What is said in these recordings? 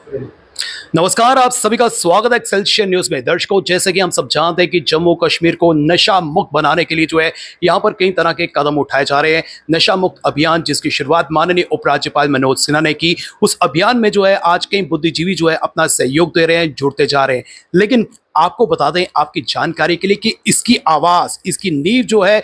नमस्कार, आप सभी का स्वागत है एक्सेलशियर न्यूज में। दर्शकों, जैसे कि हम सब जानते हैं कि जम्मू कश्मीर को नशा मुक्त बनाने के लिए जो है यहाँ पर कई तरह के कदम उठाए जा रहे हैं। नशा मुक्त अभियान जिसकी शुरुआत माननीय उपराज्यपाल मनोज सिन्हा ने की, उस अभियान में जो है आज कई बुद्धिजीवी जो है अपना सहयोग दे रहे हैं, जुड़ते जा रहे हैं। लेकिन आपको बता दें आपकी जानकारी के लिए कि इसकी आवाज, इसकी नींव जो है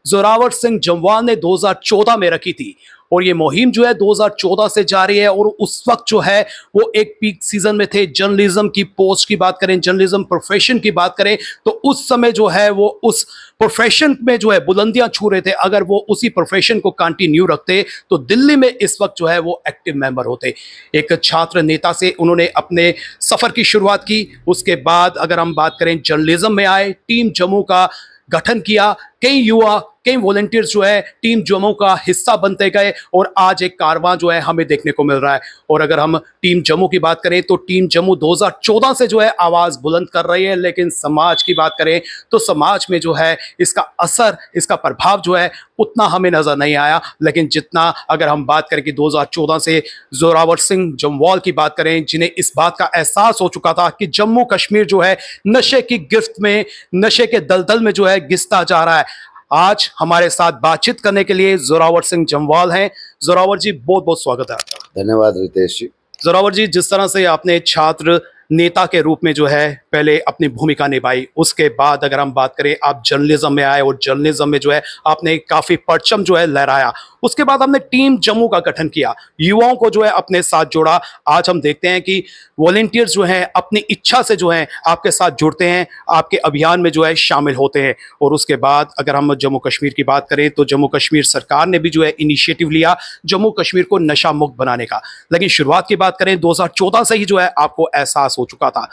जोरावर सिंह जम्वाल ने 2014 में रखी थी और ये मुहिम जो है 2014 से जारी है। और उस वक्त जो है वो एक पीक सीजन में थे। जर्नलिज्म की पोस्ट की बात करें, जर्नलिज्म प्रोफेशन की बात करें तो उस समय जो है वो उस प्रोफेशन में जो है बुलंदियां छू रहे थे। अगर वो उसी प्रोफेशन को कंटिन्यू रखते तो दिल्ली में इस वक्त जो है वो एक्टिव मेंबर होते। एक छात्र नेता से उन्होंने अपने सफर की शुरुआत की। उसके बाद अगर हम बात करें जर्नलिज्म में आए, टीम जम्मू का गठन किया। कई युवा, कई वॉलंटियर्स जो है टीम जम्मू का हिस्सा बनते गए और आज एक कारवां जो है हमें देखने को मिल रहा है। और अगर हम टीम जम्मू की बात करें तो टीम जम्मू 2014 से जो है आवाज बुलंद कर रही है। लेकिन समाज की बात करें तो समाज में जो है इसका असर, इसका प्रभाव जो है उतना हमें नजर नहीं आया। लेकिन जितना अगर हम बात करें कि 2014 से जोरावर सिंह जम्वाल की बात करें, जिन्हें इस बात का एहसास हो चुका था कि जम्मू कश्मीर जो है नशे की गिरफ्त में, नशे के दलदल में जो है घिसता जा रहा है। आज हमारे साथ बातचीत करने के लिए जोरावर सिंह जम्वाल हैं। जोरावर जी, बहुत बहुत स्वागत है आपका। धन्यवाद रितेश जी। जोरावर जी, जिस तरह से आपने छात्र नेता के रूप में जो है पहले अपनी भूमिका निभाई, उसके बाद अगर हम बात करें आप जर्नलिज्म में आए और जर्नलिज्म में जो है आपने काफी परचम जो है लहराया। उसके बाद हमने टीम जम्मू का गठन किया, युवाओं को जो है अपने साथ जोड़ा। आज हम देखते हैं कि वॉलंटियर्स जो हैं अपनी इच्छा से जो है आपके साथ जुड़ते हैं, आपके अभियान में जो है शामिल होते हैं। और उसके बाद अगर हम जम्मू कश्मीर की बात करें तो जम्मू कश्मीर सरकार ने भी जो है इनिशिएटिव लिया जम्मू कश्मीर को नशा मुक्त बनाने का। लेकिन शुरुआत की बात करें 2014 से ही जो है आपको एहसास हो चुका था।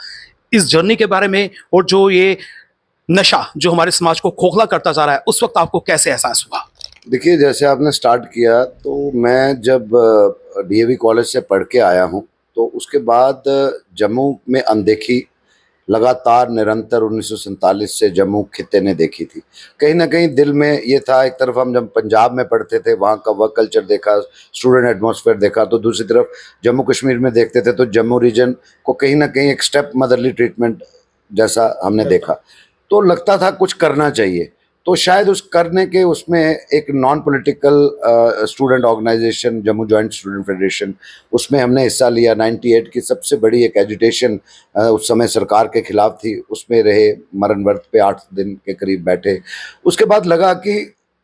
इस जर्नी के बारे में और जो ये नशा जो हमारे समाज को खोखला करता जा रहा है, उस वक्त आपको कैसे एहसास हुआ? देखिए, जैसे आपने स्टार्ट किया तो मैं जब डीएवी कॉलेज से पढ़ के आया हूँ तो उसके बाद जम्मू में अनदेखी लगातार निरंतर 1947 से जम्मू खित्ते ने देखी थी। कहीं ना कहीं दिल में ये था, एक तरफ हम जब पंजाब में पढ़ते थे वहाँ का वर्क कल्चर देखा, स्टूडेंट एटमॉस्फेयर देखा, तो दूसरी तरफ जम्मू कश्मीर में देखते थे तो जम्मू रीजन को कहीं ना कहीं एक स्टेप मदरली ट्रीटमेंट जैसा हमने देखा। तो लगता था कुछ करना चाहिए। तो शायद उस करने के उसमें एक non political student organisation Jammu joint student federation, उसमें हमने हिस्सा लिया। 98 की सबसे बड़ी एक एजिटेशन उस समय सरकार के खिलाफ थी, उसमें रहे, मरण व्रत पे 8 दिन के करीब बैठे। उसके बाद लगा कि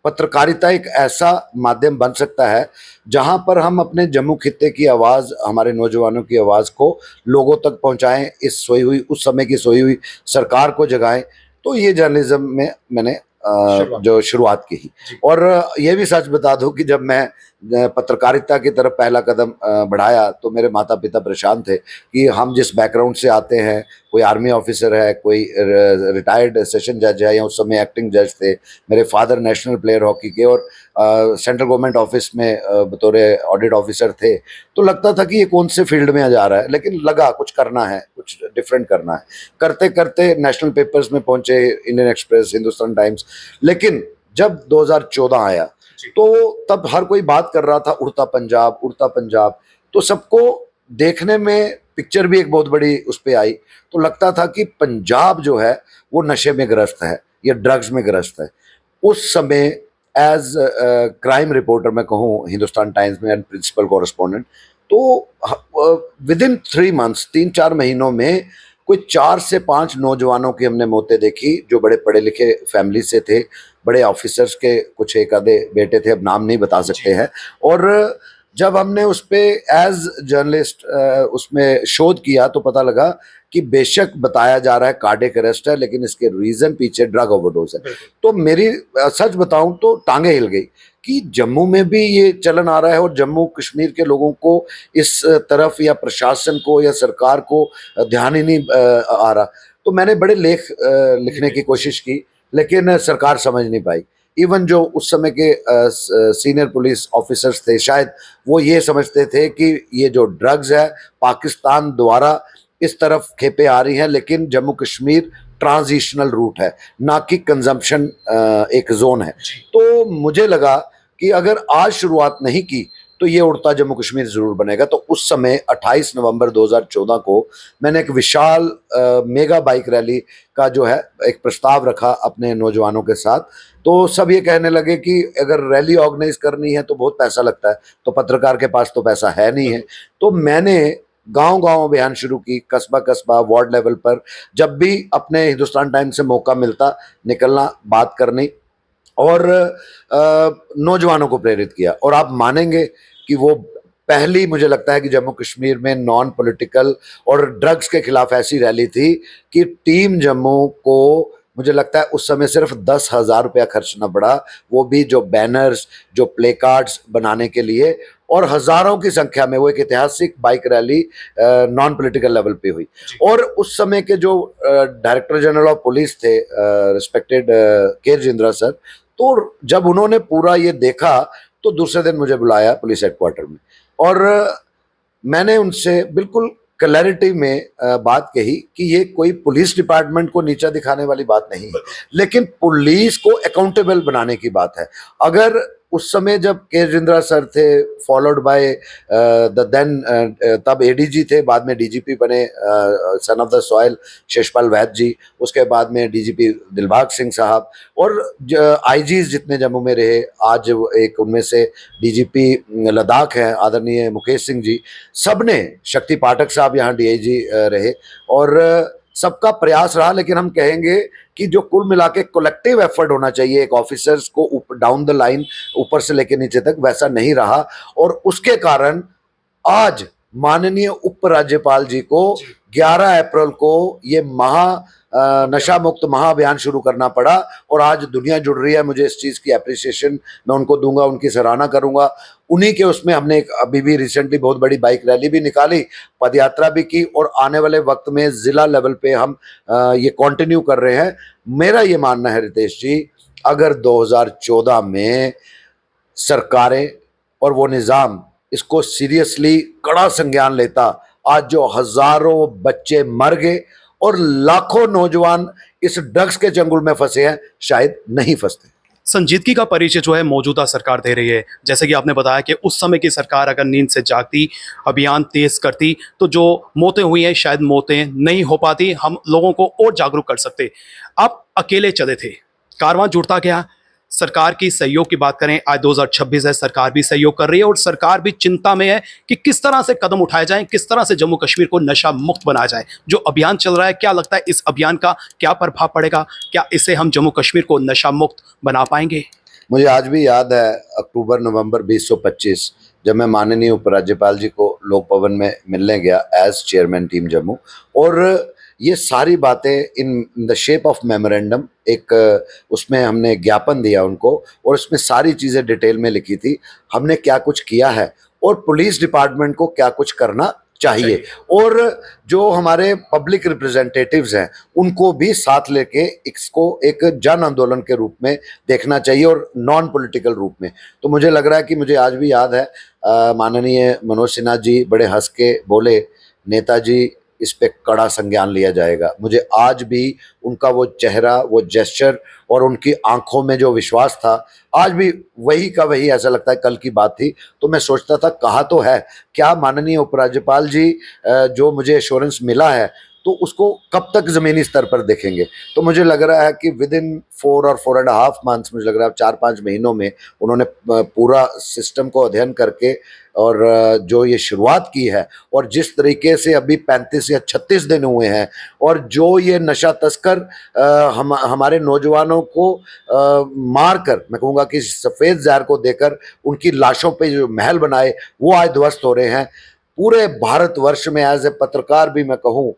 पत्रकारिता एक ऐसा माध्यम बन सकता है जहां पर हम अपने जम्मू खित्ते की आवाज़, हमारे नौजवानों की आवाज़ को लोगों तक पहुंचाएं, इस सोई हुई, उस समय की सोई हुई सरकार को जगाएं। तो ये जर्नलिज्म में मैंने जो शुरुआत की। और ये भी सच बता दूं कि जब मैं पत्रकारिता की तरफ पहला कदम बढ़ाया तो मेरे माता पिता परेशान थे कि हम जिस बैकग्राउंड से आते हैं, कोई आर्मी ऑफिसर है, कोई रिटायर्ड सेशन जज है या उस समय एक्टिंग जज थे, मेरे फादर नेशनल प्लेयर हॉकी के और सेंट्रल गवर्नमेंट ऑफिस में बतौर ऑडिट ऑफिसर थे, तो लगता था कि ये कौन से फील्ड में जा रहा है। लेकिन लगा कुछ करना है, कुछ डिफरेंट करना है। करते करते नेशनल पेपर्स में पहुंचे, इंडियन एक्सप्रेस, हिंदुस्तान टाइम्स। लेकिन जब 2014 आया तो तब हर कोई बात कर रहा था उड़ता पंजाब, उड़ता पंजाब। तो सबको देखने में पिक्चर भी एक बहुत बड़ी उस पर आई, तो लगता था कि पंजाब जो है वो नशे में ग्रस्त है या ड्रग्स में ग्रस्त है। उस समय एज क्राइम रिपोर्टर मैं कहूँ हिंदुस्तान टाइम्स में एंड प्रिंसिपल कॉरेस्पॉन्डेंट, तो विद इन 3 मंथ्स, 3-4 महीनों में कोई 4 से 5 नौजवानों की हमने मौतें देखी जो बड़े पढ़े लिखे फैमिली से थे, बड़े ऑफिसर्स के कुछ एक आधे बेटे थे, अब नाम नहीं बता सकते हैं। और जब हमने उस पर एज जर्नलिस्ट उसमें शोध किया तो पता लगा कि बेशक बताया जा रहा है कार्डियक अरेस्ट है, लेकिन इसके रीजन पीछे ड्रग ओवरडोज है। तो मेरी सच बताऊं तो टांगे हिल गई कि जम्मू में भी ये चलन आ रहा है और जम्मू कश्मीर के लोगों को इस तरफ या प्रशासन को या सरकार को ध्यान ही नहीं आ रहा। तो मैंने बड़े लेख लिखने की कोशिश की, लेकिन सरकार समझ नहीं पाई। इवन जो उस समय के सीनियर पुलिस ऑफिसर्स थे, शायद वो ये समझते थे कि ये जो ड्रग्स है पाकिस्तान द्वारा इस तरफ खेपे आ रही हैं, लेकिन जम्मू कश्मीर ट्रांजिशनल रूट है, ना कि कंजम्पशन एक जोन है। तो मुझे लगा कि अगर आज शुरुआत नहीं की तो ये उड़ता जम्मू कश्मीर जरूर बनेगा। तो उस समय 28 नवंबर 2014 को मैंने एक विशाल मेगा बाइक रैली का जो है एक प्रस्ताव रखा अपने नौजवानों के साथ। तो सब ये कहने लगे कि अगर रैली ऑर्गेनाइज करनी है तो बहुत पैसा लगता है, तो पत्रकार के पास तो पैसा है नहीं है। तो मैंने गांव-गांव अभियान शुरू की, कस्बा-कस्बा, वार्ड लेवल पर, जब भी अपने हिंदुस्तान टाइम्स से मौका मिलता निकलना, बात करनी और नौजवानों को प्रेरित किया। और आप मानेंगे कि वो पहली, मुझे लगता है कि जम्मू कश्मीर में नॉन पॉलिटिकल और ड्रग्स के खिलाफ ऐसी रैली थी कि टीम जम्मू को मुझे लगता है उस समय सिर्फ 10,000 रुपया खर्चना पड़ा, वो भी जो बैनर्स, जो प्ले कार्ड्स बनाने के लिए, और हजारों की संख्या में वो एक ऐतिहासिक bike rally non political level पे हुई। और उस समय के जो डायरेक्टर जनरल ऑफ पुलिस थे, रिस्पेक्टेड के राजेंद्र सर, तो जब उन्होंने पूरा ये देखा तो दूसरे दिन मुझे बुलाया पुलिस हेडक्वार्टर में और मैंने उनसे बिल्कुल क्लैरिटी में बात कही कि ये कोई पुलिस डिपार्टमेंट को नीचा दिखाने वाली बात नहीं है, लेकिन पुलिस को अकाउंटेबल बनाने की बात है। अगर उस समय जब के राजेंद्र सर थे, फॉलोड बाय द देन तब एडीजी थे, बाद में डीजीपी बने son of the soil Sheshpal वैद्य जी, उसके बाद में डीजीपी दिलबाग सिंह साहब, और आईजीज जितने जम्मू में रहे, आज एक उनमें से डीजीपी लद्दाख हैं आदरणीय मुकेश सिंह जी, सबने, शक्ति पाठक साहब यहाँ डीआईजी रहे, और सबका प्रयास रहा। लेकिन हम कहेंगे कि जो कुल मिला के कलेक्टिव एफर्ट होना चाहिए एक ऑफिसर्स को डाउन द लाइन, ऊपर से लेकर नीचे तक, वैसा नहीं रहा। और उसके कारण आज माननीय उपराज्यपाल जी को 11 अप्रैल को ये नशा मुक्त महाअभियान शुरू करना पड़ा और आज दुनिया जुड़ रही है। मुझे इस चीज़ की एप्रिसिएशन मैं उनको दूंगा, उनकी सराहना करूंगा। उन्हीं के उसमें हमने एक अभी भी रिसेंटली बहुत बड़ी बाइक रैली भी निकाली, पदयात्रा भी की, और आने वाले वक्त में जिला लेवल पे हम ये कंटिन्यू कर रहे हैं। मेरा ये मानना है रितेश जी, अगर 2014 में सरकारें और वो निज़ाम इसको सीरियसली कड़ा संज्ञान लेता, आज जो हजारों बच्चे मर गए और लाखों नौजवान इस ड्रग्स के चंगुल में फंसे हैं, शायद नहीं फंसते। संजीदगी का परिचय जो है मौजूदा सरकार दे रही है। जैसे कि आपने बताया कि उस समय की सरकार अगर नींद से जागती, अभियान तेज करती, तो जो मौतें हुई हैं शायद मौतें नहीं हो पाती, हम लोगों को और जागरूक कर सकते। आप अकेले चले थे, कारवां जुड़ता गया। सरकार की सहयोग की बात करें, आज 2026 है, सरकार भी सहयोग कर रही है और सरकार भी चिंता में है कि किस तरह से कदम उठाए जाएं, किस तरह से जम्मू कश्मीर को नशा मुक्त बनाया जाए। जो अभियान चल रहा है, क्या लगता है इस अभियान का क्या प्रभाव पड़ेगा? क्या इससे हम जम्मू कश्मीर को नशा मुक्त बना पाएंगे? मुझे आज भी याद है अक्टूबर नवंबर 2025 जब मैं माननीय उपराज्यपाल जी को लोक भवन में मिलने गया एज चेयरमैन टीम जम्मू, और ये सारी बातें in the shape of memorandum, एक उसमें हमने ज्ञापन दिया उनको और उसमें सारी चीज़ें डिटेल में लिखी थी, हमने क्या कुछ किया है और पुलिस डिपार्टमेंट को क्या कुछ करना चाहिए, और जो हमारे पब्लिक रिप्रेजेंटेटिव्स हैं उनको भी साथ लेके इसको एक जन आंदोलन के रूप में देखना चाहिए और नॉन पॉलिटिकल रूप में। तो मुझे लग रहा है कि मुझे आज भी याद है माननीय मनोज सिन्हा जी बड़े हंस के बोले, नेताजी इस पे कड़ा संज्ञान लिया जाएगा। मुझे आज भी उनका वो चेहरा, वो जेस्चर और उनकी आंखों में जो विश्वास था, आज भी वही का वही ऐसा लगता है कल की बात थी। तो मैं सोचता था कहा तो है, क्या माननीय उपराज्यपाल जी जो मुझे एश्योरेंस मिला है तो उसको कब तक ज़मीनी स्तर पर देखेंगे। तो मुझे लग रहा है कि विद इन 4 और 4.5 मंथ्स, मुझे लग रहा है 4-5 महीनों में उन्होंने पूरा सिस्टम को अध्ययन करके और जो ये शुरुआत की है, और जिस तरीके से अभी 35 या 36 दिन हुए हैं, और जो ये नशा तस्कर हमारे नौजवानों को मार कर, मैं कहूँगा कि सफ़ेद जहर को देकर उनकी लाशों पे जो महल बनाए वो आज ध्वस्त हो रहे हैं। पूरे भारतवर्ष में एज ए पत्रकार भी मैं कहूँ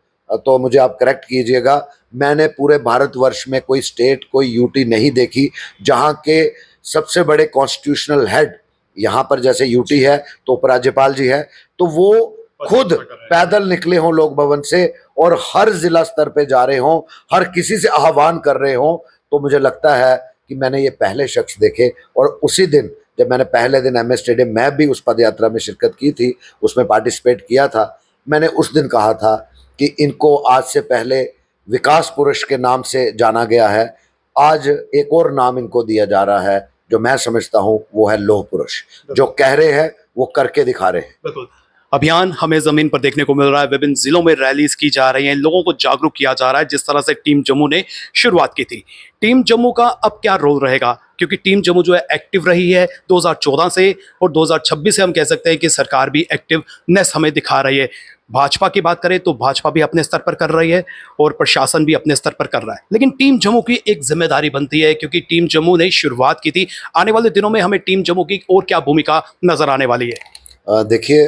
तो मुझे आप करेक्ट कीजिएगा, मैंने पूरे भारतवर्ष में कोई स्टेट, कोई यूटी नहीं देखी जहाँ के सबसे बड़े कॉन्स्टिट्यूशनल हेड, यहाँ पर जैसे यूटी है तो उपराज्यपाल जी है, तो वो खुद पैदल निकले हों लोक भवन से और हर जिला स्तर पे जा रहे हों, हर किसी से आह्वान कर रहे हों। तो मुझे लगता है कि मैंने ये पहले शख्स देखे। और उसी दिन जब मैंने पहले दिन MS स्टेडियम, मैं भी उस पद यात्रा में शिरकत की थी, उसमें पार्टिसिपेट किया था, मैंने उस दिन कहा था कि इनको आज से पहले विकास पुरुष के नाम से जाना गया है, आज एक और नाम इनको दिया जा रहा है जो मैं समझता हूँ वो है लौह पुरुष। जो कह रहे हैं वो करके दिखा रहे हैं। बिल्कुल। अभियान हमें जमीन पर देखने को मिल रहा है, विभिन्न जिलों में रैलीज की जा रही हैं, लोगों को जागरूक किया जा रहा है, जिस तरह से टीम जम्मू ने शुरुआत की थी। टीम जम्मू का अब क्या रोल रहेगा, क्योंकि टीम जम्मू जो है एक्टिव रही है 2014 से, और 2026 से हम कह सकते हैं कि सरकार भी एक्टिवनेस हमें दिखा रही है। भाजपा की बात करें तो भाजपा भी अपने स्तर पर कर रही है और प्रशासन भी अपने स्तर पर कर रहा है, लेकिन टीम जम्मू की एक जिम्मेदारी बनती है, क्योंकि टीम जम्मू ने शुरुआत की थी। आने वाले दिनों में हमें टीम जम्मू की और क्या भूमिका नजर आने वाली है? देखिए,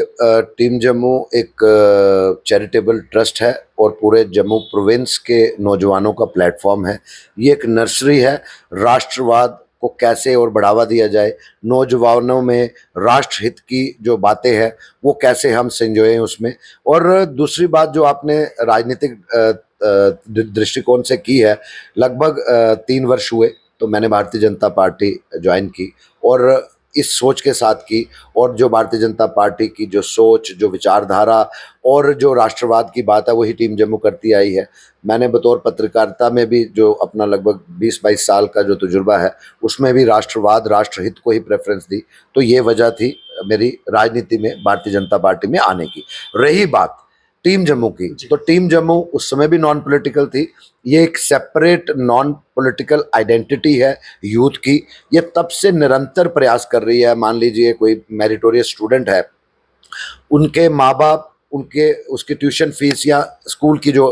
टीम जम्मू एक चैरिटेबल ट्रस्ट है और पूरे जम्मू प्रोविंस के नौजवानों का प्लेटफॉर्म है। ये एक नर्सरी है, राष्ट्रवाद को कैसे और बढ़ावा दिया जाए, नौजवानों में राष्ट्रहित की जो बातें हैं वो कैसे हम संजोएं उसमें। और दूसरी बात जो आपने राजनीतिक दृष्टिकोण से की है, लगभग 3 वर्ष हुए तो मैंने भारतीय जनता पार्टी ज्वाइन की, और इस सोच के साथ की, और जो भारतीय जनता पार्टी की जो सोच, जो विचारधारा और जो राष्ट्रवाद की बात है वही टीम जम्मू करती आई है। मैंने बतौर पत्रकारिता में भी जो अपना लगभग 20-22 साल का जो तजुर्बा है उसमें भी राष्ट्रवाद, राष्ट्रहित को ही प्रेफरेंस दी। तो ये वजह थी मेरी राजनीति में भारतीय जनता पार्टी में आने की। रही बात टीम जम्मू की, तो टीम जम्मू उस समय भी नॉन पॉलिटिकल थी। ये एक सेपरेट नॉन पॉलिटिकल आइडेंटिटी है यूथ की। ये तब से निरंतर प्रयास कर रही है। मान लीजिए कोई मेरिटोरियस स्टूडेंट है, उनके माँ बाप उनके उसकी ट्यूशन फीस या स्कूल की जो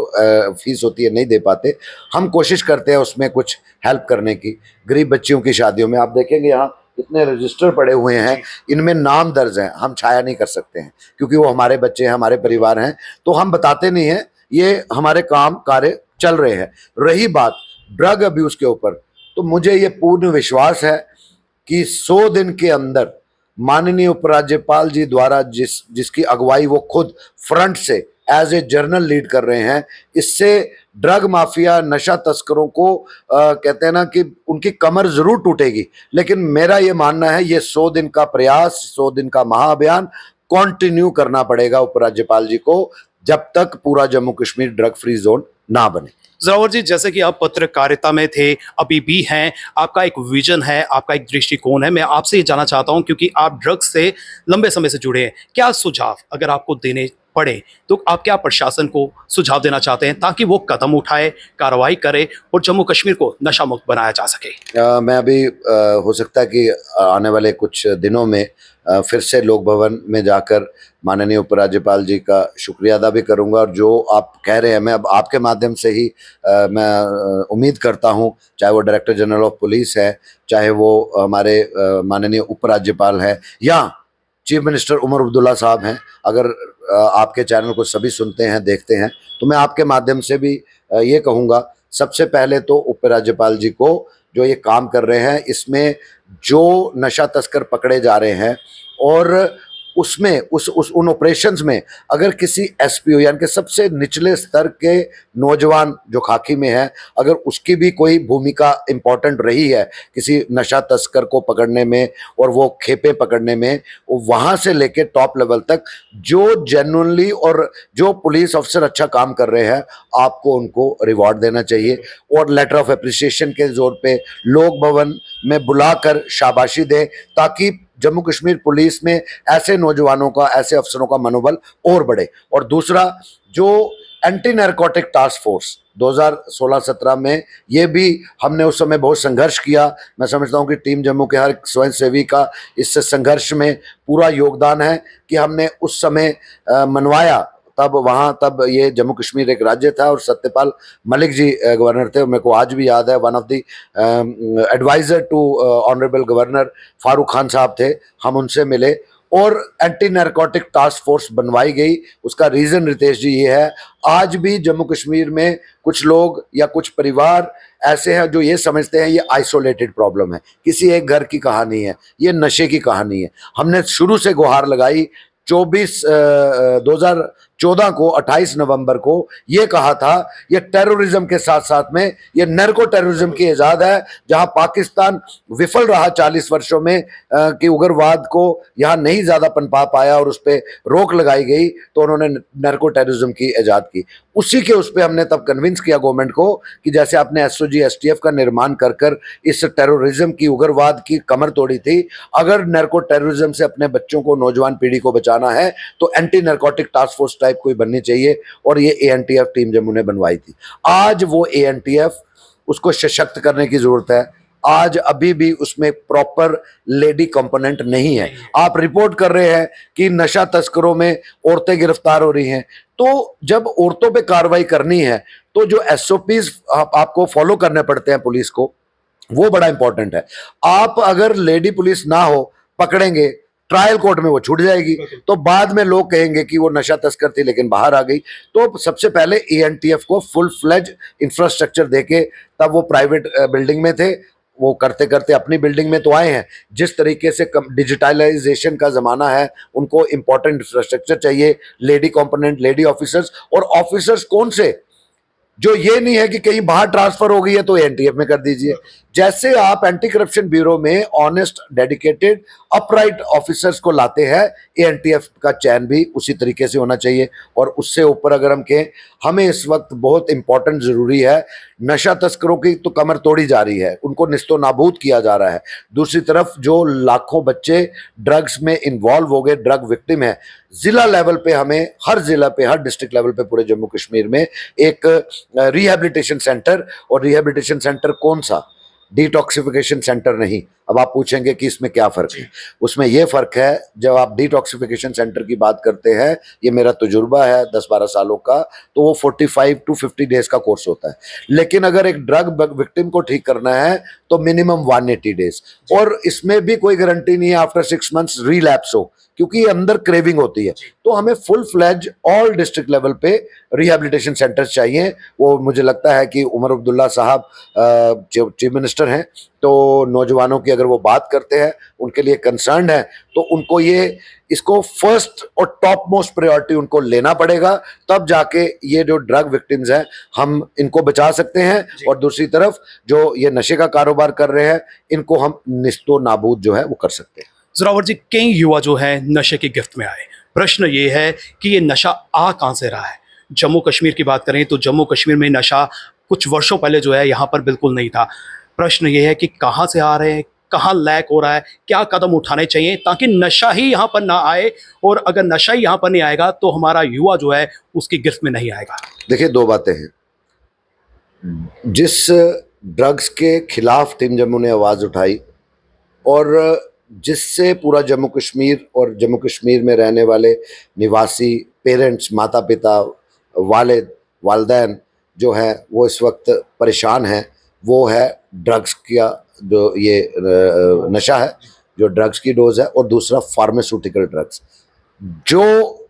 फीस होती है नहीं दे पाते, हम कोशिश करते हैं उसमें कुछ हेल्प करने की। गरीब बच्चियों की शादियों में आप देखेंगे यहाँ इतने रजिस्टर पड़े हुए हैं, इनमें नाम दर्ज हैं, हम छाया नहीं कर सकते हैं क्योंकि वो हमारे बच्चे हैं, हमारे परिवार हैं, तो हम बताते नहीं हैं। ये हमारे काम कार्य चल रहे हैं। रही बात ड्रग अब्यूज़ के ऊपर, तो मुझे ये पूर्ण विश्वास है कि 100 दिन के अंदर माननीय उपराज्यपाल जी द्वारा जिसकी अगुवाई वो खुद फ्रंट से एज ए जर्नल लीड कर रहे हैं, इससे ड्रग माफिया, नशा तस्करों को कहते हैं ना कि उनकी कमर जरूर टूटेगी। लेकिन मेरा ये मानना है ये 100 दिन का प्रयास, 100 दिन का महाअभियान कंटिन्यू करना पड़ेगा उपराज्यपाल जी को, जब तक पूरा Jammu Kashmir drug free zone ना बने। जरावर जी, जैसे कि आप पत्रकारिता में थे, अभी भी हैं, आपका एक विजन है, आपका एक दृष्टिकोण है। मैं आपसे ये जानना चाहता हूं, क्योंकि आप ड्रग्स से लंबे समय से जुड़े हैं, क्या सुझाव अगर आपको देने पड़े तो आप क्या प्रशासन को सुझाव देना चाहते हैं ताकि वो कदम उठाए, कार्रवाई करे और जम्मू कश्मीर को नशा मुक्त बनाया जा सके? मैं अभी हो सकता है कि आने वाले कुछ दिनों में फिर से लोक भवन में जाकर माननीय उपराज्यपाल जी का शुक्रिया अदा भी करूंगा। और जो आप कह रहे हैं, मैं अब आपके माध्यम से ही मैं उम्मीद करता हूं, चाहे वो डायरेक्टर जनरल ऑफ पुलिस है, चाहे वो हमारे माननीय उपराज्यपाल है, या चीफ मिनिस्टर उमर अब्दुल्ला साहब हैं, अगर आपके चैनल को सभी सुनते हैं, देखते हैं, तो मैं आपके माध्यम से भी ये कहूँगा, सबसे पहले तो उपराज्यपाल जी को जो ये काम कर रहे हैं, इसमें जो नशा तस्कर पकड़े जा रहे हैं और उसमें उन ऑपरेशंस में अगर किसी एसपीओ यानी कि सबसे निचले स्तर के नौजवान जो खाकी में है, अगर उसकी भी कोई भूमिका इम्पोर्टेंट रही है किसी नशा तस्कर को पकड़ने में और वो खेपे पकड़ने में, वहाँ से लेके टॉप लेवल तक जो जेन्युइनली और जो पुलिस ऑफिसर अच्छा काम कर रहे हैं, आपको उनको रिवॉर्ड देना चाहिए और लेटर ऑफ अप्रिसिएशन के जोर पे लोक भवन में बुलाकर शाबाशी दें, ताकि जम्मू कश्मीर पुलिस में ऐसे नौजवानों का, ऐसे अफसरों का मनोबल और बढ़े। और दूसरा, जो एंटी नारकोटिक टास्क फोर्स 2016-17 में, ये भी हमने उस समय बहुत संघर्ष किया। मैं समझता हूँ कि टीम जम्मू के हर स्वयंसेवी का इस संघर्ष में पूरा योगदान है कि हमने उस समय मनवाया। तब ये जम्मू कश्मीर एक राज्य था और सत्यपाल मलिक जी गवर्नर थे। मेरे को आज भी याद है, one of the adviser to honourable governor Farooq Khan sahab थे, हम उनसे मिले और एंटी नारकोटिक टास्क फोर्स बनवाई गई। उसका रीज़न रितेश जी ये है, आज भी जम्मू कश्मीर में कुछ लोग या कुछ परिवार ऐसे हैं जो ये समझते हैं ये आइसोलेटेड प्रॉब्लम है, किसी एक घर की कहानी है, ये नशे की कहानी है। हमने शुरू से गुहार लगाई, 2014 14 को 28 नवंबर को ये कहा था, ये टेररिज्म के साथ साथ में ये नैर्को टेररिज्म की इजाद है, जहां पाकिस्तान विफल रहा 40 वर्षों में कि उग्रवाद को यहां नहीं ज्यादा पनपा पाया और उस पर रोक लगाई गई, तो उन्होंने नैर्को टेररिज्म की इजाद की। उसी के उस पर हमने तब कन्विंस किया गवर्नमेंट को कि जैसे आपने एसओजी एसटीएफ का निर्माण कर कर इस टेररिज्म की, उग्रवाद की कमर तोड़ी थी, अगर नैर्को टेररिज्म से अपने बच्चों को, नौजवान पीढ़ी को बचाना है तो anti narcotic task force type कोई बननी चाहिए, और ये एएनटीएफ टीम जम्मू ने बनवाई थी। आज वो एएनटीएफ, उसको सशक्त करने की जरूरत है। आज अभी भी उसमें प्रॉपर लेडी कंपोनेंट नहीं है। आप रिपोर्ट कर रहे हैं कि नशा तस्करों में औरतें गिरफ्तार हो रही हैं, तो जब औरतों पे कार्रवाई करनी है तो जो एसओपीज आपको फॉलो करने पड़ते हैं पुलिस को, वो बड़ा इंपॉर्टेंट है। आप अगर लेडी पुलिस ना हो, पकड़ेंगे, ट्रायल कोर्ट में वो छूट जाएगी, तो बाद में लोग कहेंगे कि वो नशा तस्कर थी लेकिन बाहर आ गई। तो सबसे पहले एएनटीएफ को फुल फ्लेज इंफ्रास्ट्रक्चर देके, तब वो प्राइवेट बिल्डिंग में थे, वो करते करते अपनी बिल्डिंग में तो आए हैं। जिस तरीके से डिजिटलाइजेशन का जमाना है, उनको इंपॉर्टेंट इंफ्रास्ट्रक्चर चाहिए, लेडी कंपोनेंट, लेडी ऑफिसर्स। और ऑफिसर्स कौन से, जो ये नहीं है कि कहीं बाहर ट्रांसफर हो गई है तो एनटीएफ में कर दीजिए। जैसे आप एंटी करप्शन ब्यूरो में ऑनेस्ट, डेडिकेटेड, अपराइट ऑफिसर्स को लाते हैं, एएनटीएफ का चयन भी उसी तरीके से होना चाहिए। और उससे ऊपर अगर हम कहें, हमें इस वक्त बहुत इंपॉर्टेंट जरूरी है, नशा तस्करों की तो कमर तोड़ी जा रही है, उनको निस्तो नाबूद किया जा रहा है। दूसरी तरफ जो लाखों बच्चे ड्रग्स में इन्वॉल्व हो गए, ड्रग विक्टिम है, जिला लेवल पे हमें, हर जिला पे, हर डिस्ट्रिक्ट लेवल पे पूरे जम्मू कश्मीर में एक रिहैबिलिटेशन सेंटर, और रिहैबिलिटेशन सेंटर कौन सा, डिटॉक्सिफिकेशन सेंटर नहीं। अब आप पूछेंगे कि इसमें क्या फर्क है, उसमें यह फर्क है, जब आप डिटॉक्सिफिकेशन सेंटर की बात करते हैं, ये मेरा तजुर्बा है 10-12 सालों का, तो वो 45 to 50 डेज का कोर्स होता है। लेकिन अगर एक ड्रग विक्टिम को ठीक करना है तो मिनिमम 180 डेज, और इसमें भी कोई गारंटी नहीं है आफ्टर 6 मंथ्स रिलैप्स हो, क्योंकि अंदर क्रेविंग होती है। तो हमें full fledge all district level पे रिहैबिलिटेशन सेंटर्स चाहिए। वो मुझे लगता है कि उमर अब्दुल्ला साहब चीफ मिनिस्टर हैं, तो नौजवानों की अगर वो बात करते हैं, उनके लिए कंसर्न है, तो उनको ये, इसको फर्स्ट और टॉप मोस्ट प्रायोरिटी उनको लेना पड़ेगा, तब जाके ये जो ड्रग विक्टिम्स हैं हम इनको बचा सकते हैं। और दूसरी तरफ जो ये नशे का कारोबार कर रहे हैं, इनको हम निस्तो नाबूद जो है वो कर सकते हैं। जोरावर जी, कई युवा जो है नशे की गिरफ्त में आए। प्रश्न ये है कि ये नशा आ कहाँ से रहा है। जम्मू कश्मीर की बात करें तो जम्मू कश्मीर में नशा कुछ वर्षों पहले जो है यहाँ पर बिल्कुल नहीं था। प्रश्न ये है कि कहाँ से आ रहे हैं, कहाँ लैक हो रहा है, क्या कदम उठाने चाहिए ताकि नशा ही यहाँ पर ना आए, और अगर नशा ही यहाँ पर नहीं आएगा तो हमारा युवा जो है उसकी गिरफ्त में नहीं आएगा। देखिए, दो बातें हैं। जिस ड्रग्स के खिलाफ टीम जम्मू ने आवाज़ उठाई, और जिससे पूरा जम्मू कश्मीर और जम्मू कश्मीर में रहने वाले निवासी, पेरेंट्स, माता पिता, वालिद, वालदैन जो है वो इस वक्त परेशान हैं, वो है ड्रग्स का जो ये नशा है, जो ड्रग्स की डोज है, और दूसरा फार्मास्यूटिकल ड्रग्स। जो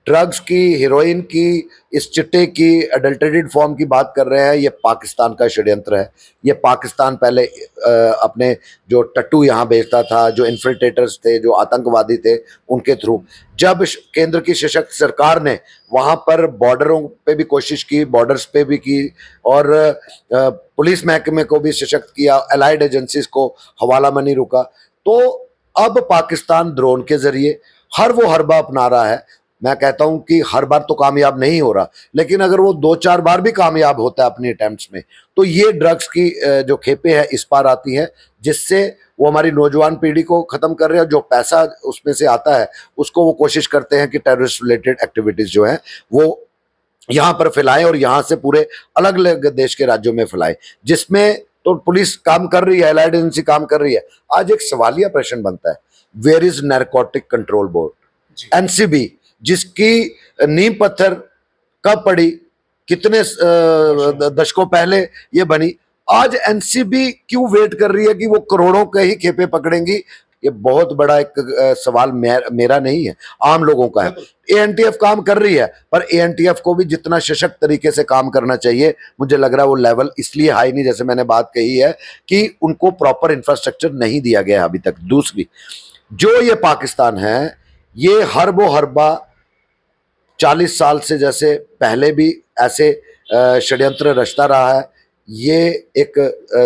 ड्रग्स की, हीरोइन की, इस चिट्टे की अडल्टरेटेड फॉर्म की बात कर रहे हैं, ये पाकिस्तान का षड्यंत्र है। ये पाकिस्तान पहले अपने जो टट्टू यहाँ बेचता था, जो इन्फिल्ट्रेटर्स थे, जो आतंकवादी थे, उनके थ्रू, जब केंद्र की सशक्त सरकार ने वहाँ पर बॉर्डरों पे भी कोशिश की, बॉर्डर्स पे भी की, और पुलिस महकमे को भी सशक्त किया, अलाइड एजेंसीज को हवाला मनी रुका, तो अब पाकिस्तान ड्रोन के जरिए हर वो हरबा अपना रहा है। मैं कहता हूं कि हर बार तो कामयाब नहीं हो रहा, लेकिन अगर वो 2-4 बार भी कामयाब होता है अपनी अटेम्प्ट्स में, तो ये ड्रग्स की जो खेपें हैं इस पार आती हैं, जिससे वो हमारी नौजवान पीढ़ी को खत्म कर रहे हैं। जो पैसा उसमें से आता है उसको वो कोशिश करते हैं कि टेररिस्ट रिलेटेड एक्टिविटीज जो है वो यहाँ पर फैलाएं, और यहाँ से पूरे अलग अलग देश के राज्यों में फैलाएं, जिसमें तो पुलिस काम कर रही है, एलाइड एजेंसी काम कर रही है। आज एक सवालिया प्रश्न बनता है, where is narcotic control board, NCB, जिसकी नींव पत्थर कब पड़ी, कितने दशकों पहले ये बनी। आज एनसीबी क्यों वेट कर रही है कि वो करोड़ों के ही खेपे पकड़ेंगी? ये बहुत बड़ा एक सवाल मेरा नहीं है, आम लोगों का है। एएनटीएफ काम कर रही है, पर एएनटीएफ को भी जितना सशक्त तरीके से काम करना चाहिए, मुझे लग रहा है वो लेवल इसलिए हाई नहीं, जैसे मैंने बात कही है कि उनको प्रॉपर इंफ्रास्ट्रक्चर नहीं दिया गया अभी तक। दूसरी, जो ये पाकिस्तान है, ये हरबो हरबा 40 साल से जैसे पहले भी ऐसे षड्यंत्र रचता रहा है। ये एक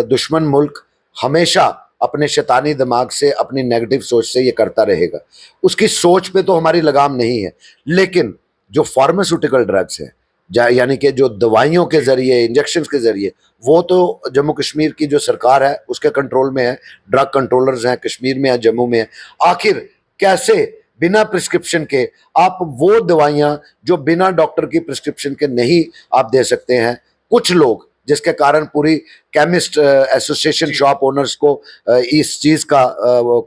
दुश्मन मुल्क हमेशा अपने शैतानी दिमाग से, अपनी नेगेटिव सोच से ये करता रहेगा। उसकी सोच पे तो हमारी लगाम नहीं है, लेकिन जो फार्मास्यूटिकल ड्रग्स है, यानी कि जो दवाइयों के जरिए, इंजेक्शन के जरिए, वो तो जम्मू कश्मीर की जो सरकार है उसके कंट्रोल में है। ड्रग कंट्रोलर्स हैं, कश्मीर में है, जम्मू में है। आखिर कैसे बिना प्रिस्क्रिप्शन के आप वो दवाइयां जो बिना डॉक्टर की प्रिस्क्रिप्शन के नहीं आप दे सकते हैं, कुछ लोग, जिसके कारण पूरी केमिस्ट एसोसिएशन, शॉप ओनर्स को इस चीज़ का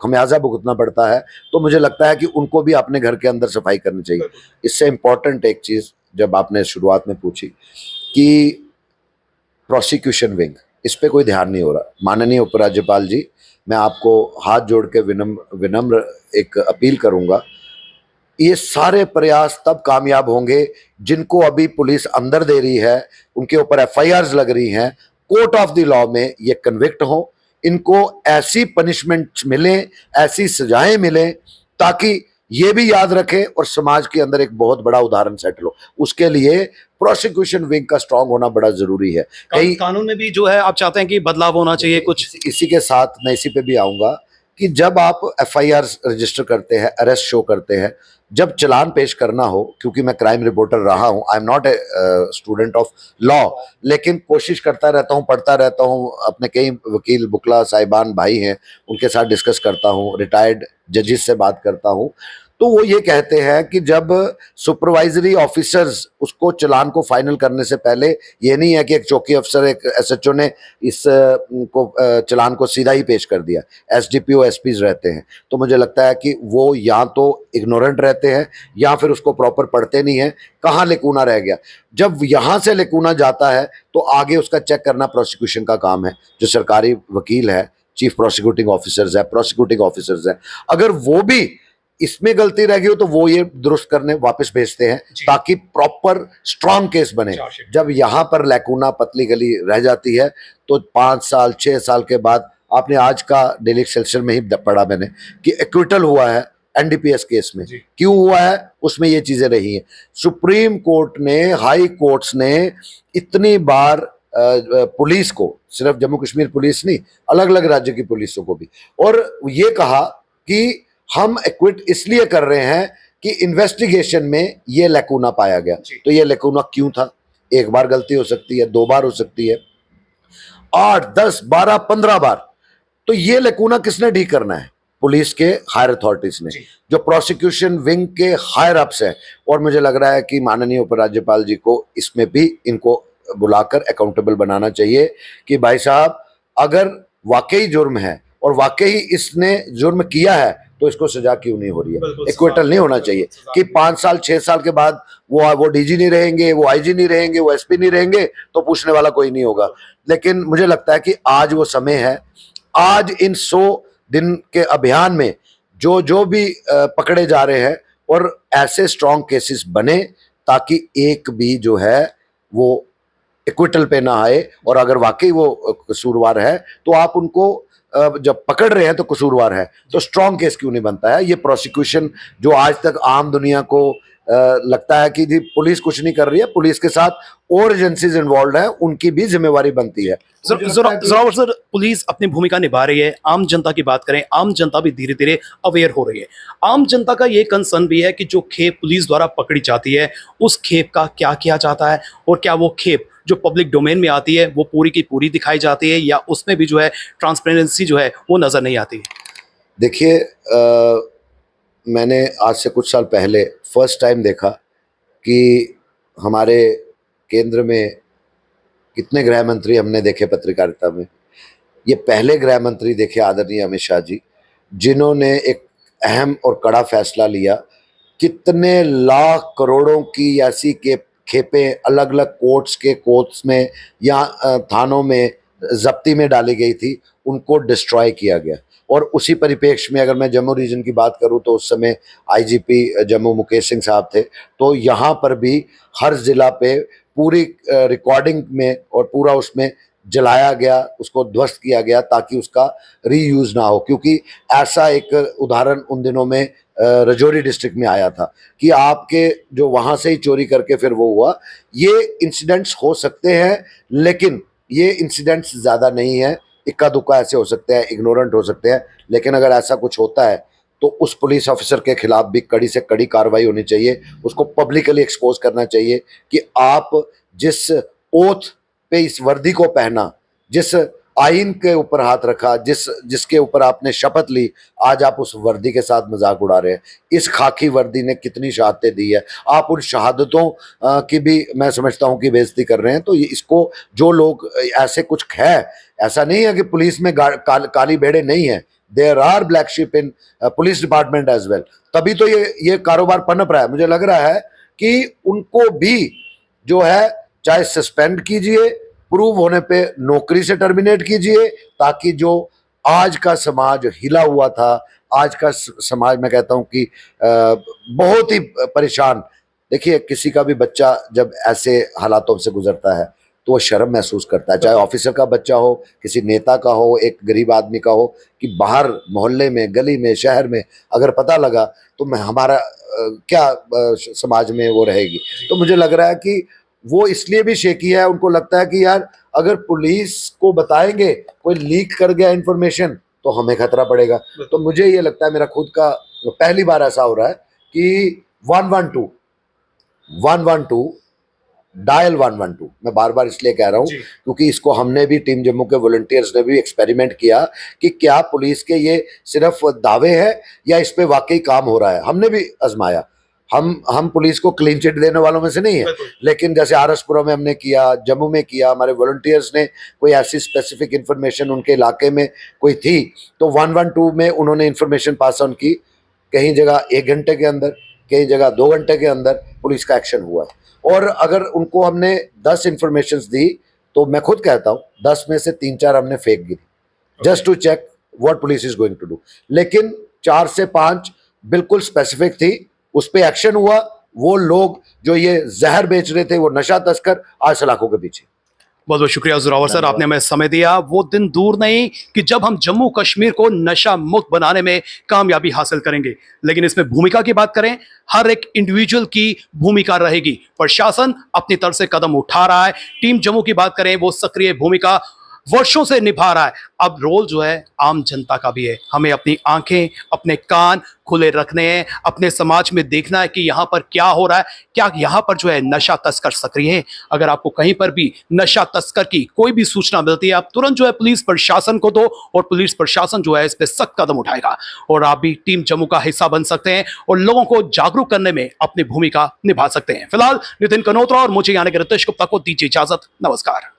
खमियाजा भुगतना पड़ता है। तो मुझे लगता है कि उनको भी अपने घर के अंदर सफाई करनी चाहिए। इससे इम्पोर्टेंट एक चीज़ जब आपने शुरुआत में पूछी कि प्रोसिक्यूशन विंग, इस पे कोई ध्यान नहीं हो रहा। माननीय उपराज्यपाल जी, मैं आपको हाथ जोड़ के विनम्र एक अपील करूंगा, ये सारे प्रयास तब कामयाब होंगे जिनको अभी पुलिस अंदर दे रही है, उनके ऊपर एफआईआर्स लग रही हैं, कोर्ट ऑफ द लॉ में ये कन्विक्ट हो, इनको ऐसी पनिशमेंट मिले, ऐसी सजाएं मिलें, ताकि ये भी याद रखें और समाज के अंदर एक बहुत बड़ा उदाहरण सेट हो। उसके लिए प्रोसिक्यूशन विंग का स्ट्रांग होना बड़ा जरूरी है। कानून में भी जो है आप चाहते हैं कि बदलाव होना चाहिए कुछ? इसी के साथ मैं इसी पे भी आऊंगा कि जब आप एफआईआर रजिस्टर करते हैं, अरेस्ट शो करते हैं, जब चालान पेश करना हो, क्योंकि मैं क्राइम रिपोर्टर रहा हूं, I am not a student of law, लेकिन कोशिश करता रहता हूं, पढ़ता रहता हूं, अपने कई वकील बुकला साहिबान भाई हैं उनके साथ डिस्कस करता हूं, रिटायर्ड जजेस से बात करता हूं, तो वो ये कहते हैं कि जब सुपरवाइजरी ऑफिसर्स उसको चालान को फाइनल करने से पहले, ये नहीं है कि एक चौकी अफसर, एक एसएचओ ने इस चालान को सीधा ही पेश कर दिया, एसडीपीओ एसपीज रहते हैं, तो मुझे लगता है कि वो या तो इग्नोरेंट रहते हैं या फिर उसको प्रॉपर पढ़ते नहीं हैं, कहाँ लेकुना रह गया। जब यहाँ से लेकुना जाता है तो आगे उसका चेक करना प्रोसिक्यूशन का काम है, जो सरकारी वकील है, चीफ प्रोसिक्यूटिंग ऑफिसर्स है, प्रोसिक्यूटिंग ऑफिसर्स है, अगर वो भी इसमें गलती रह गई हो तो वो ये दुरुस्त करने वापस भेजते हैं, ताकि प्रॉपर स्ट्रांग केस बने। जब यहाँ पर लैकुना, पतली गली रह जाती है, तो 5 साल 6 साल के बाद, आपने आज का डेली एक्सेल्सियर में ही पढ़ा मैंने कि एक्विटल हुआ है एनडीपीएस केस में। क्यों हुआ है? उसमें ये चीजें रही हैं। सुप्रीम कोर्ट ने, हाई कोर्ट्स ने इतनी बार पुलिस को, सिर्फ जम्मू कश्मीर पुलिस नहीं, अलग अलग राज्य की पुलिसों को भी, और ये कहा कि हम एक्विट इसलिए कर रहे हैं कि इन्वेस्टिगेशन में ये लैकुना पाया गया। तो ये लैकुना क्यों था? एक बार गलती हो सकती है, 2 बार हो सकती है, 8 10 12 15 बार, तो ये लैकुना किसने ठीक करना है? पुलिस के हायर अथॉरिटीज ने, जो प्रोसिक्यूशन विंग के हायर अप्स हैं। और मुझे लग रहा है कि माननीय उपराज्यपाल जी को इसमें भी इनको बुलाकर अकाउंटेबल बनाना चाहिए कि भाई साहब, अगर वाकई जुर्म है और वाकई इसने जुर्म किया है तो इसको सजा क्यों नहीं हो रही है? इक्विटल नहीं होना चाहिए कि 5 साल 6 साल के बाद वो डीजी नहीं रहेंगे, वो आईजी नहीं रहेंगे, वो एसपी नहीं रहेंगे, तो पूछने वाला कोई नहीं होगा। लेकिन मुझे लगता है कि आज वो समय है, आज इन 100 दिन के अभियान में जो जो भी पकड़े जा रहे हैं, और ऐसे स्ट्रॉन्ग केसेस बने ताकि एक भी जो है वो इक्विटल पे ना आए, और अगर वाकई वो कसूरवार है तो आप उनको जब पकड़ रहे हैं तो कसूरवार है, तो स्ट्रॉन्ग केस क्यों नहीं बनता है? ये प्रोसिक्यूशन जो आज तक आम दुनिया को लगता है कि जी पुलिस कुछ नहीं कर रही है, पुलिस के साथ और एजेंसीज इन्वॉल्व हैं, उनकी भी जिम्मेवारी बनती है। जरा सर, पुलिस अपनी भूमिका निभा रही है। आम जनता की बात करें, आम जनता भी धीरे धीरे अवेयर हो रही है। आम जनता का ये कंसर्न भी है कि जो खेप पुलिस द्वारा पकड़ी जाती है, उस खेप का क्या किया जाता है, और क्या वो खेप जो पब्लिक डोमेन में आती है वो पूरी की पूरी दिखाई जाती है, या उसमें भी जो है ट्रांसपेरेंसी जो है वो नजर नहीं आती? देखिए, मैंने आज से कुछ साल पहले फर्स्ट टाइम देखा कि हमारे केंद्र में कितने गृह मंत्री हमने देखे पत्रकारिता में। ये पहले गृह मंत्री देखे आदरणीय अमित शाह जी, जिन्होंने एक अहम और कड़ा फैसला लिया। कितने लाख करोड़ों की ऐसी खेपें अलग अलग कोर्ट्स में या थानों में जब्ती में डाली गई थी, उनको डिस्ट्रॉय किया गया। और उसी परिप्रेक्ष्य में अगर मैं जम्मू रीजन की बात करूं तो उस समय आईजीपी जम्मू मुकेश सिंह साहब थे, तो यहाँ पर भी हर जिला पे पूरी रिकॉर्डिंग में और पूरा उसमें जलाया गया, उसको ध्वस्त किया गया ताकि उसका रीयूज ना हो, क्योंकि ऐसा एक उदाहरण उन दिनों में राजौरी डिस्ट्रिक्ट में आया था कि आपके जो वहाँ से ही चोरी करके फिर वो हुआ। ये इंसिडेंट्स हो सकते हैं, लेकिन ये इंसिडेंट्स ज़्यादा नहीं है। इक्का दुक्का ऐसे हो सकते हैं, इग्नोरेंट हो सकते हैं, लेकिन अगर ऐसा कुछ होता है तो उस पुलिस ऑफिसर के खिलाफ भी कड़ी से कड़ी कार्रवाई होनी चाहिए। उसको पब्लिकली एक्सपोज करना चाहिए कि आप जिस ओथ पे इस वर्दी को पहना, जिस आइन के ऊपर हाथ रखा, जिसके ऊपर आपने शपथ ली, आज आप उस वर्दी के साथ मजाक उड़ा रहे हैं। इस खाकी वर्दी ने कितनी शहादतें दी है, आप उन शहादतों की भी मैं समझता हूं कि बेइज्जती कर रहे हैं। तो इसको जो लोग ऐसे कुछ है, ऐसा नहीं है कि पुलिस में काली भेड़े नहीं है, there are black sheep in police department as well. तभी तो ये कारोबार पनप रहा है। मुझे लग रहा है कि उनको भी जो है चाहे सस्पेंड कीजिए, प्रूव होने पे नौकरी से टर्मिनेट कीजिए, ताकि जो आज का समाज हिला हुआ था, आज का समाज मैं कहता हूं कि बहुत ही परेशान। देखिए, किसी का भी बच्चा जब ऐसे हालातों से गुजरता है तो वो शर्म महसूस करता है, चाहे ऑफिसर का बच्चा हो, किसी नेता का हो, एक गरीब आदमी का हो, कि बाहर मोहल्ले में, गली में, शहर में अगर पता लगा तो मैं हमारा क्या समाज में वो रहेगी। तो मुझे लग रहा है कि वो इसलिए भी शेकी है, उनको लगता है कि यार अगर पुलिस को बताएंगे कोई लीक कर गया इन्फॉर्मेशन तो हमें खतरा पड़ेगा। तो मुझे ये लगता है, मेरा खुद का पहली बार ऐसा हो रहा है कि 112 डायल 112, मैं बार बार इसलिए कह रहा हूं क्योंकि इसको हमने भी, टीम जम्मू के वॉलंटियर्स ने भी एक्सपेरिमेंट किया कि क्या पुलिस के ये सिर्फ दावे हैं या इस पे वाकई काम हो रहा है। हमने भी आजमाया। हम पुलिस को क्लीन चिट देने वालों में से नहीं है, लेकिन जैसे आरएसपुरा में हमने किया, जम्मू में किया, हमारे वॉलंटियर्स ने कोई ऐसी स्पेसिफिक इंफॉर्मेशन उनके इलाके में कोई थी तो 112 में उन्होंने इंफॉर्मेशन पास ऑन की। कहीं जगह 1 घंटे के अंदर, कहीं जगह 2 घंटे के अंदर पुलिस का एक्शन हुआ है। और अगर उनको हमने 10 इंफॉर्मेशन दी तो मैं खुद कहता हूँ 10 में से 3-4 हमने फेंक दी, just to check what police is going to do. लेकिन 4 से 5 बिल्कुल स्पेसिफिक थी, उस पर एक्शन हुआ। वो लोग जो ये जहर बेच रहे थे, वो नशा तस्कर, आज सलाखों के पीछे। बहुत बहुत शुक्रिया जोरावर सर, आपने हमें समय दिया। वो दिन दूर नहीं कि जब हम जम्मू कश्मीर को नशा मुक्त बनाने में कामयाबी हासिल करेंगे, लेकिन इसमें भूमिका की बात करें, हर एक इंडिविजुअल की भूमिका रहेगी। प्रशासन अपनी तरफ से कदम उठा रहा है, टीम जम्मू की बात करें, वो सक्रिय भूमिका वर्षों से निभा रहा है। अब रोल जो है आम जनता का भी है। हमें अपनी आंखें, अपने कान खुले रखने हैं, अपने समाज में देखना है कि यहाँ पर क्या हो रहा है, क्या यहाँ पर जो है नशा तस्कर सक्रिय है। अगर आपको कहीं पर भी नशा तस्कर की कोई भी सूचना मिलती है, आप तुरंत जो है पुलिस प्रशासन को दो और पुलिस प्रशासन जो है इस पर सख्त कदम उठाएगा। और आप भी टीम जम्मू का हिस्सा बन सकते हैं और लोगों को जागरूक करने में अपनी भूमिका निभा सकते हैं। फिलहाल नितिन कनोत्रा और मुझे यानी कि रितेश गुप्ता को दीजिए इजाजत। नमस्कार।